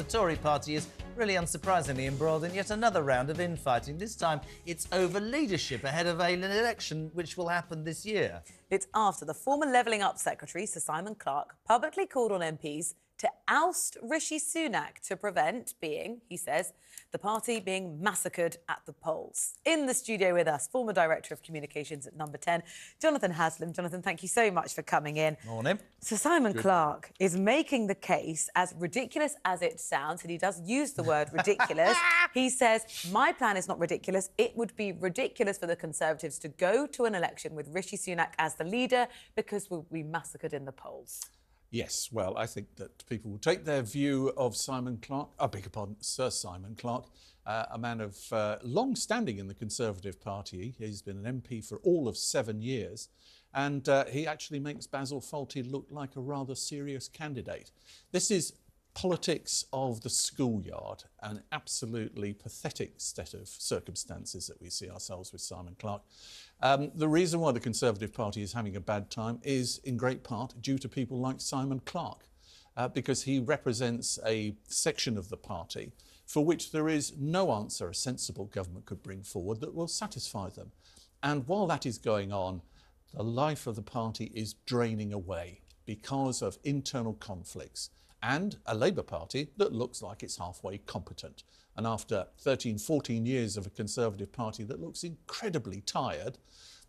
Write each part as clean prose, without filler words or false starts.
the Tory party is really unsurprisingly embroiled in yet another round of infighting. This time, it's over leadership ahead of an election which will happen this year. It's after the former Levelling Up Secretary, Sir Simon Clarke, publicly called on MPs to oust Rishi Sunak to prevent being, he says, the party being massacred at the polls. In the studio with us, former Director of Communications at No.10, Jonathan Haslam. Jonathan, thank you so much for coming in. Morning. Sir Simon Clarke is making the case, as ridiculous as it sounds, and he does use the word ridiculous. He says, my plan is not ridiculous. It would be ridiculous for the Conservatives to go to an election with Rishi Sunak as the leader because we'll be massacred in the polls. Yes, well, I think that people will take their view of Simon Clarke, I beg your pardon, Sir Simon Clarke, a man of long standing in the Conservative Party. He's been an MP for all of 7 years, and he actually makes Basil Fawlty look like a rather serious candidate. This is politics of the schoolyard, an absolutely pathetic set of circumstances that we see ourselves with Simon Clarke. The reason why the Conservative Party is having a bad time is in great part due to people like Simon Clarke, because he represents a section of the party for which there is no answer a sensible government could bring forward that will satisfy them. And while that is going on, the life of the party is draining away because of internal conflicts and a Labour Party that looks like it's halfway competent. And after 13, 14 years of a Conservative Party that looks incredibly tired,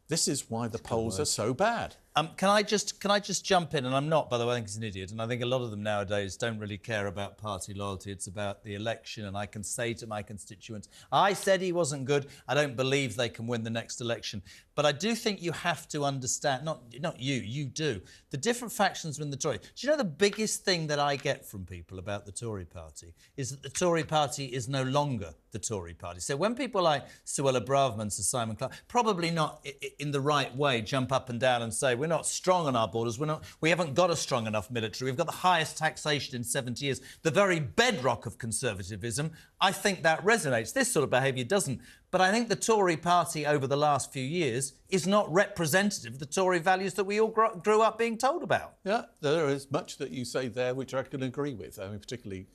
this is why the polls are so bad. Can I just jump in? And I'm not, by the way, I think he's an idiot. And I think a lot of them nowadays don't really care about party loyalty. It's about the election. And I can say to my constituents, I said he wasn't good. I don't believe they can win the next election. But I do think you have to understand, not you do, the different factions within the Tory. Do you know the biggest thing that I get from people about the Tory party is that the Tory party is no longer the Tory party. So when people like Suella Braverman, Sir Simon Clarke, probably not in the right way, jump up and down and say, we're not strong on our borders, we haven't got a strong enough military, we've got the highest taxation in 70 years, the very bedrock of conservatism, I think that resonates. This sort of behaviour doesn't. But I think the Tory party over the last few years is not representative of the Tory values that we all grew up being told about. Yeah, there is much that you say there which I can agree with. I mean, particularly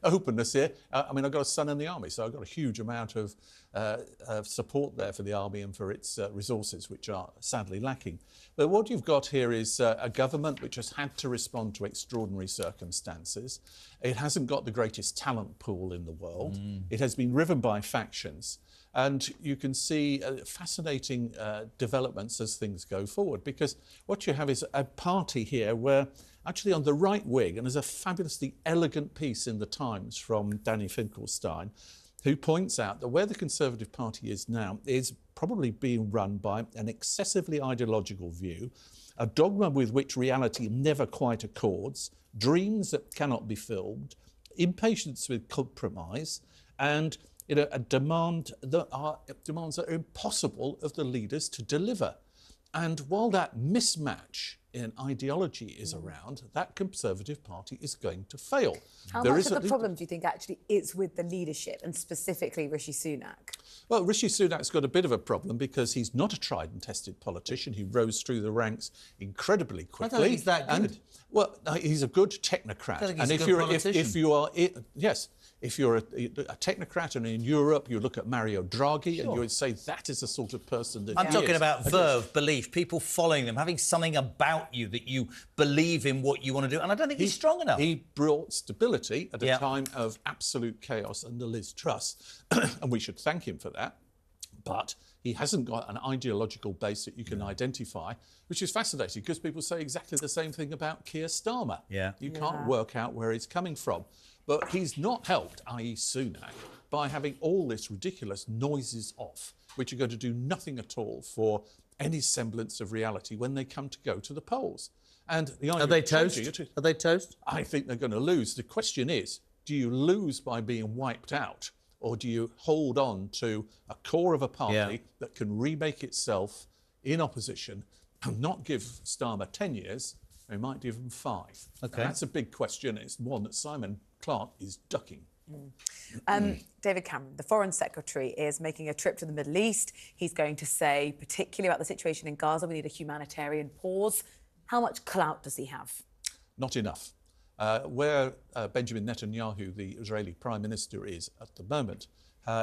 openness here. I mean, I've got a son in the army, so I've got a huge amount of support there for the army and for its resources, which are sadly lacking. But what you've got here is a government which has had to respond to extraordinary circumstances. It hasn't got the greatest talent pool in the world. It has been riven by factions. And you can see fascinating developments as things go forward, because what you have is a party here where actually on the right wing, and there's a fabulously elegant piece in the Times from Danny Finkelstein, who points out that where the Conservative Party is now is probably being run by an excessively ideological view, a dogma with which reality never quite accords, dreams that cannot be filmed, impatience with compromise, and a demands that are impossible of the leaders to deliver. And while that mismatch in ideology is around, that Conservative Party is going to fail. How much of the problem do you think actually is with the leadership, and specifically Rishi Sunak? Well, Rishi Sunak's got a bit of a problem because he's not a tried and tested politician. He rose through the ranks incredibly quickly. I don't think he's that good. Well, he's a good technocrat. I don't think he's a good politician. If you're a technocrat and in Europe you look at Mario Draghi and you would say that is the sort of person that I'm talking about verve, belief, people following them, having something about you that you believe in what you want to do. And I don't think he's strong enough. He brought stability at a time of absolute chaos under Liz Truss, and we should thank him for that. But he hasn't got an ideological base that you can identify, which is fascinating because people say exactly the same thing about Keir Starmer. You can't work out where he's coming from. But he's not helped, i.e. Sunak, by having all this ridiculous noises off, which are going to do nothing at all for any semblance of reality when they come to go to the polls. And the Are they toast? Are they toast? I think they're going to lose. The question is, do you lose by being wiped out, or do you hold on to a core of a party that can remake itself in opposition and not give Starmer 10 years, they might give him 5. Okay. And that's a big question. It's one that Simon Clarke is ducking. David Cameron, the Foreign Secretary, is making a trip to the Middle East. He's going to say, particularly about the situation in Gaza, we need a humanitarian pause. How much clout does he have? Not enough. Where Benjamin Netanyahu, the Israeli Prime Minister, is at the moment,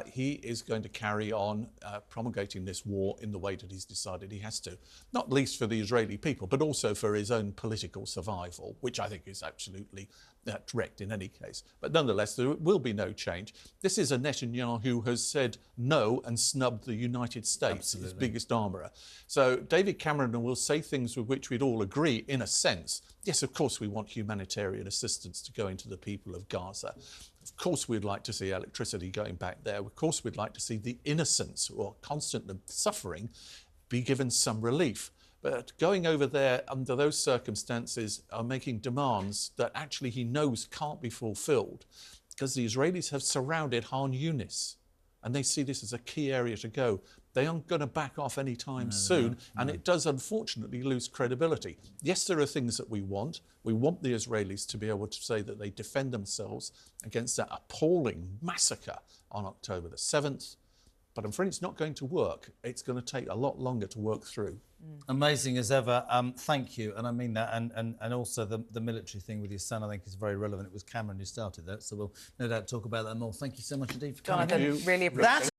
he is going to carry on promulgating this war in the way that he's decided he has to, not least for the Israeli people, but also for his own political survival, which I think is absolutely correct in any case. But nonetheless, there will be no change. This is a Netanyahu who has said no and snubbed the United States, his biggest armourer. So David Cameron will say things with which we'd all agree, in a sense. Yes, of course we want humanitarian assistance to go into the people of Gaza. Of course we'd like to see electricity going back there. Of course we'd like to see the innocents who are constantly suffering be given some relief. But going over there under those circumstances are making demands that actually he knows can't be fulfilled, because the Israelis have surrounded Khan Yunis and they see this as a key area to go. They aren't going to back off anytime soon, and it does unfortunately lose credibility. Yes, there are things that we want. We want the Israelis to be able to say that they defend themselves against that appalling massacre on October the 7th. But I'm afraid it's not going to work. It's going to take a lot longer to work through. Amazing as ever. Thank you. And I mean that. And also the military thing with your son, I think, is very relevant. It was Cameron who started that. So we'll no doubt talk about that more. Thank you so much indeed for coming. Jonathan, really appreciate it.